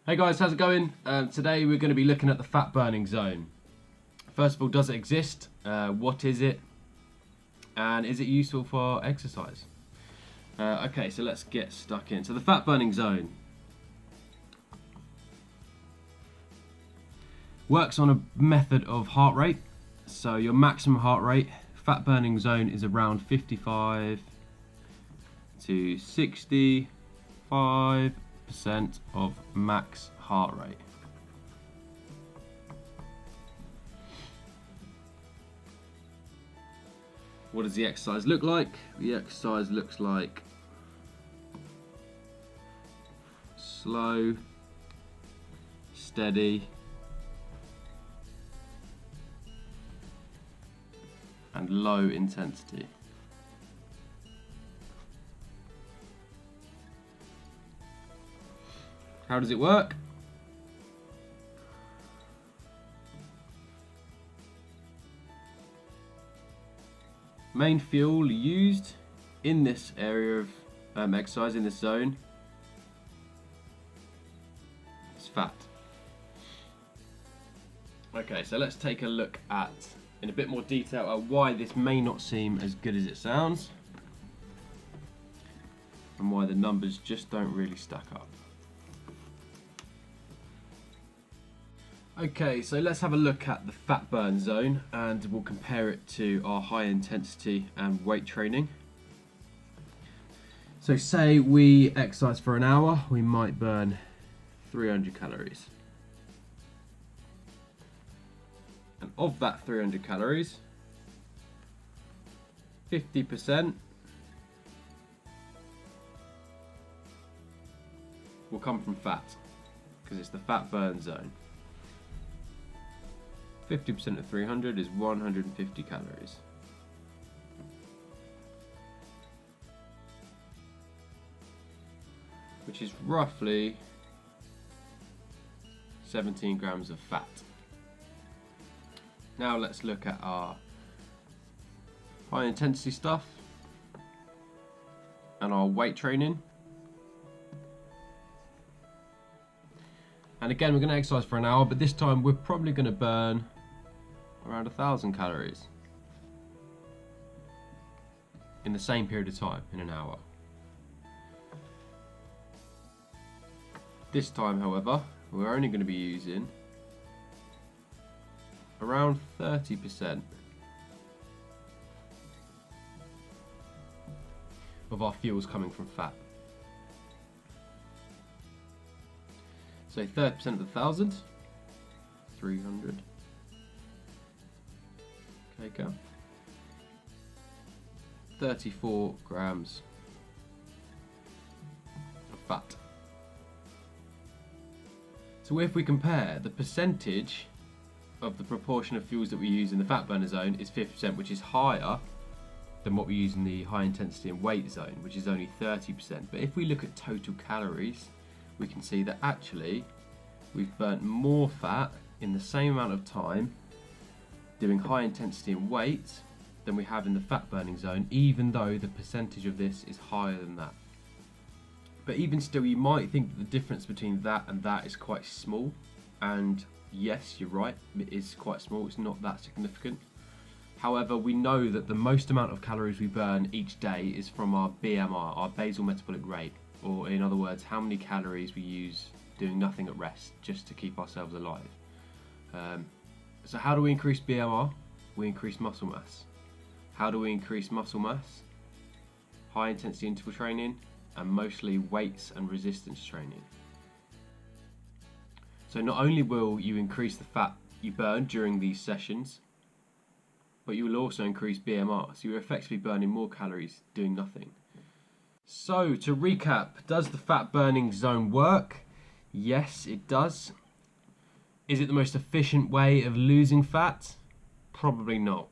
Hey guys, how's it going? Today we're going to be looking at the fat burning zone. First of all, does it exist? What is it? And is it useful for exercise? Okay, so let's get stuck in. So the fat burning zone works on a method of heart rate. So your maximum heart rate, fat burning zone is around 55 to 65% of max heart rate. What does the exercise look like? The exercise looks like slow, steady, and low intensity. How does it work? Main fuel used in this area of exercise, in this zone, is fat. Okay, so let's take a look at, in a bit more detail, at why this may not seem as good as it sounds and why the numbers just don't really stack up. Okay, so let's have a look at the fat burn zone and we'll compare it to our high intensity and weight training. So say we exercise for an hour, we might burn 300 calories. And of that 300 calories, 50% will come from fat, because it's the fat burn zone. 50% of 300 is 150 calories. Which is roughly 17 grams of fat. Now let's look at our high intensity stuff and our weight training. And again, we're going to exercise for an hour, but this time we're probably going to burn around 1,000 calories in the same period of time, in an hour. This time, however, we're only going to be using around 30% of our fuels coming from fat. So 30% of 1,000, 300 kcal, 34 grams of fat. So if we compare, the percentage of the proportion of fuels that we use in the fat burner zone is 50%, which is higher than what we use in the high intensity and weight zone, which is only 30%. But if we look at total calories, we can see that actually we've burnt more fat in the same amount of time doing high intensity and weight than we have in the fat burning zone, even though the percentage of this is higher than that. But even still, you might think that the difference between that and that is quite small, and yes, you're right, it is quite small, it's not that significant. However, we know that the most amount of calories we burn each day is from our BMR, our basal metabolic rate, or in other words, how many calories we use doing nothing at rest just to keep ourselves alive. So how do we increase BMR? We increase muscle mass. How do we increase muscle mass? High intensity interval training and mostly weights and resistance training. So not only will you increase the fat you burn during these sessions, but you will also increase BMR. So you're effectively burning more calories doing nothing. So to recap, does the fat burning zone work? Yes, it does. Is it the most efficient way of losing fat? Probably not.